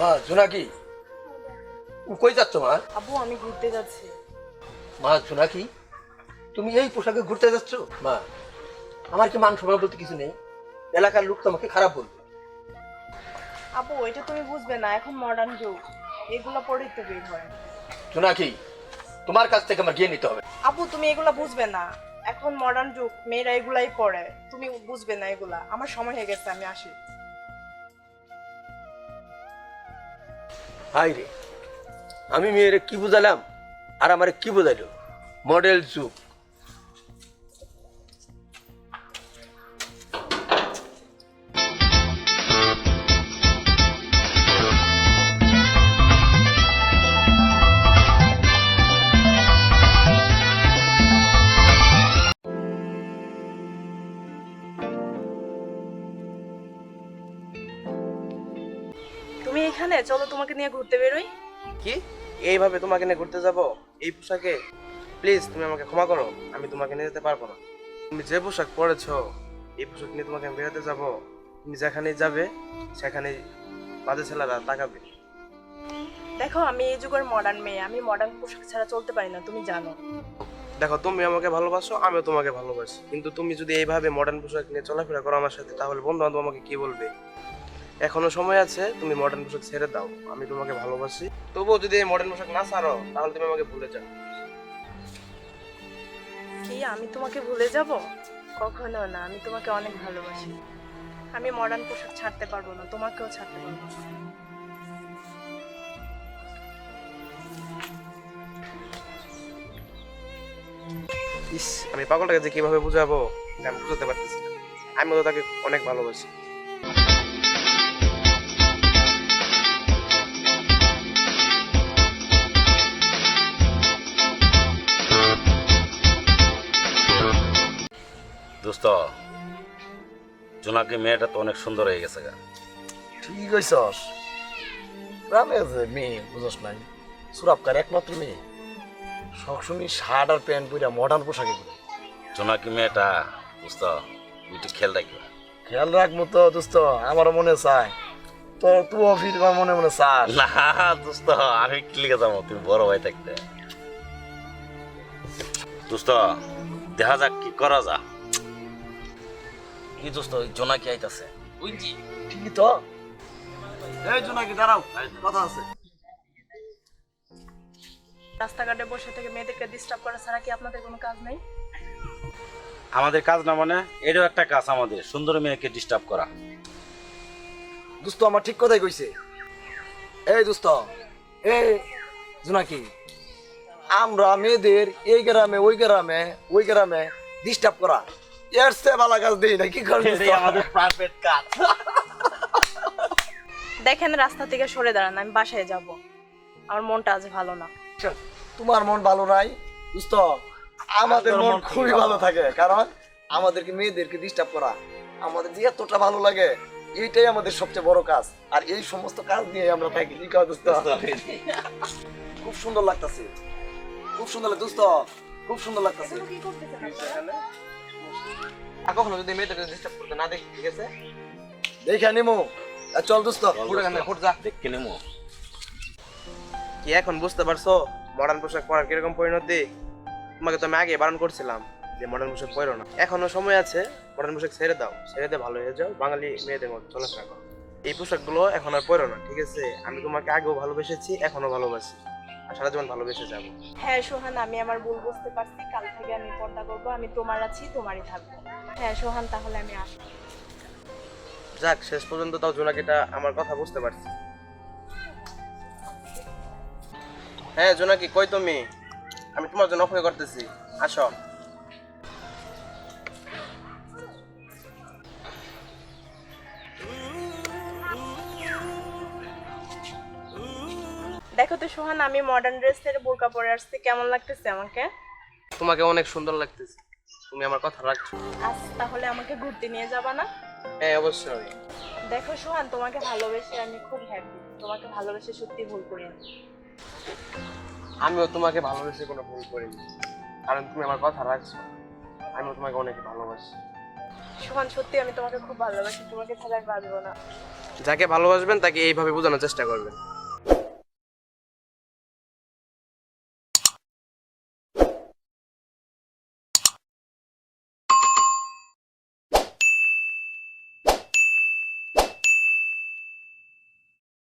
মা জোনাকি, তুমি কই যাচ্ছ মা? আব্বু আমি ঘুরতে যাচ্ছি। মা জোনাকি, তুমি এই পোশাকে ঘুরতে যাচ্ছ? মা, আমার কি মান সম্মান বলতে কিছু নেই? এলাকার লোক তোমাকে খারাপ বলবে। আব্বু এটা তুমি বুঝবে না, এখন মডার্ন যুগ, এগুলো পরেই তো বের হয়। জোনাকি, তোমার কাছ থেকে আমার গিয়ে নিতে হবে। আব্বু তুমি এগুলা বুঝবে না, এখন মডার্ন যুগ, মেয়েরা এগুলাই পরে, তুমি বুঝবে না এগুলা। আমার সময় হয়ে গেছে, আমি আসি। হাই রে, আমি মেয়েরে কি বুঝালাম আর আমারে কি বোঝাইলো? মডেল যুগ। তুমি এখানে চলো, তোমাকে নিয়ে ঘুরতে বেরোই। কি এইভাবে তোমাকে নিয়ে ঘুরতে যাব এই পোশাকে? প্লিজ তুমি আমাকে ক্ষমা করো, আমি তোমাকে নিয়ে যেতে পারবো না। তুমি যে পোশাক পরেছো এই পোশাক নিয়ে তোমাকে আমি বেরোতে যাব, তুমি যেখানেই যাবে সেখানেই বাজে ছেলেরা তাকাবে। দেখো আমি এই যুগের মডার্ন মেয়ে, আমি মডার্ন পোশাক ছাড়া চলতে পারি না, তুমি জানো। দেখো তুমি আমাকে ভালোবাসো, আমিও তোমাকে ভালোবাসি, কিন্তু তুমি যদি এইভাবে মডার্ন পোশাক নিয়ে চলাফেরা করো আমার সাথে, তাহলে বন্ধু বান্ধব আমাকে কি বলবে? এখনো সময় আছে, তুমি মডার্ন পোশাক ছেড়ে দাও, আমি তোমাকে ভালোবাসি। তবুও যদি এই মডার্ন পোশাক না ছাড়ো তাহলে তুমি আমাকে ভুলে যাও। কি আমি তোমাকে ভুলে যাব? কখনো না, আমি তোমাকে অনেক ভালোবাসি। আমি মডার্ন পোশাক ছাড়তে পারবো না, তোমাকেও ছাড়তে পারবো না। ইস, আমি পাগলটাকে যে কিভাবে বুঝাবো আমি বুঝতে পারতেছি না। আমিও তো তাকে অনেক ভালোবাসি। দোস্ত, জোনাকি মেয়েটা তো অনেক সুন্দর হয়ে গেছে গা। ঠিক হইছস, গ্রামে যে মেয়ে বুঝস নাই, সুরাবকার একমাত্র মেয়ে, সবসময় শার্ট আর প্যান্ট পরে মডার্ন পোশাকে ঘুরে। জোনাকি মেয়েটা দোস্ত তুই একটু খেয়াল রাখবি। খেয়াল রাখবো তো দোস্ত, আমারও মনে চায়, তো তুই অফিস মনে মনে চাস। না দোস্ত, আমি কি লিখে যাবো, তুমি বড় ভাই থাকতে। দোস্ত দেখা যাক কি করা যা। কি দোস্ত, ওই জোনাকি আইতাছে বুঝছি। ঠিকই তো। এই জোনাকি দাঁড়াও, কথা আছে। রাস্তাঘাটে বসে থেকে মেয়েদেরকে ডিস্টার্ব করা ছাড়া কি আপনাদের কোনো কাজ নেই? আমাদের কাজ না মানে এটাও একটা কাজ আমাদের, সুন্দর মেয়েকে ডিস্টার্ব করা। দোস্ত আমার ঠিক কথাই কইছে। এই দোস্ত, এই জোনাকি, আমরা মেয়েদের এই গ্রামে ওই গ্রামে ডিস্টার্ব করা এর চেয়ে ভালো কাজ দেই না, কি করবি? আমাদের প্রাইভেট কাজ। দেখেন রাস্তা থেকে সরে দাঁড়ান, আমি বাসায় যাব, আমার মনটা আজ ভালো না। তোমার মন ভালো নাই দোস্ত, আমাদের মন খুবই ভালো থাকে, কারণ আমাদেরকে মেয়েদেরকে ডিস্টার্ব করা আমাদের যে এতটা ভালো লাগে, এইটাই আমাদের সবচেয়ে বড় কাজ। আর এই সমস্ত কাজ নিয়ে আমরা থাকি। কি কয় দোস্ত? খুব সুন্দর লাগতেছে, খুব সুন্দর লাগে দোস্ত, খুব সুন্দর লাগতেছে। আর কখনো যদি মেয়েটাকে ডিস্টার্ব করতে না দেখি, ঠিক আছে? দেখে নিমু। চল দোস্ত, ফুট যা। দেখে নেবো। কি এখন বুঝতে পারছো মডার্ন পোশাক পরার কিরকম পরিণতি? তোমাকে তো আমি আগে বারণ করছিলাম যে মডার্ন পোশাক পরো না। এখনো সময় আছে, মডার্ন পোশাক ছেড়ে দাও, ছেড়ে দিয়ে ভালো হয়ে যাও, বাঙালি মেয়েদের মতো চলাফেরা করো। এই পোশাকগুলো এখন আর পরো না, ঠিক আছে? আমি তোমাকে আগেও ভালোবেসেছি, এখনো ভালোবাসি, আর সারা জীবন ভালোবেসে যাবো। হ্যাঁ সোহান, আমি আমার ভুল বুঝতে পারছি, কাল থেকে আমি পর্দা করবো, আমি তোমার আছি তোমারই থাকবো। হ্যাঁ সোহান, তাহলে আমি আসি। যাক, শেষ পর্যন্ত তাও জোনাকিটা আমার কথা বুঝতে পারছি। হ্যাঁ জোনাকি, কই তুমি? আমি তোমার জন্য অপেক্ষা করতেছি, আসো। দেখো তো সোহান, আমি মডার্ন ড্রেস থেকে বোরকা পরে আসছি, কেমন লাগতেছে আমাকে? তোমাকে অনেক সুন্দর লাগতেছে, তুমি আমার কথা রাখছো। আজ তাহলে আমাকে ঘুরতে নিয়ে যাবা না? হ্যাঁ অবশ্যই। দেখো সোহান, তোমাকে ভালোবেসে আমি খুব হ্যাপি, তোমাকে ভালোবেসে সত্যি ভুল করিনি। আমিও তোমাকে ভালোবেসে কোনো ভুল করিনি, কারণ তুমি আমার কথা রাখছো। আমিও তোমাকে অনেক ভালোবাসি। সোহান সত্যি আমি তোমাকে খুব ভালোবাসি, তোমাকে ছাড়া আর বাঁচবো না। যাকে ভালোবাসবেন তাকে এইভাবে বোঝানোর চেষ্টা করবেন।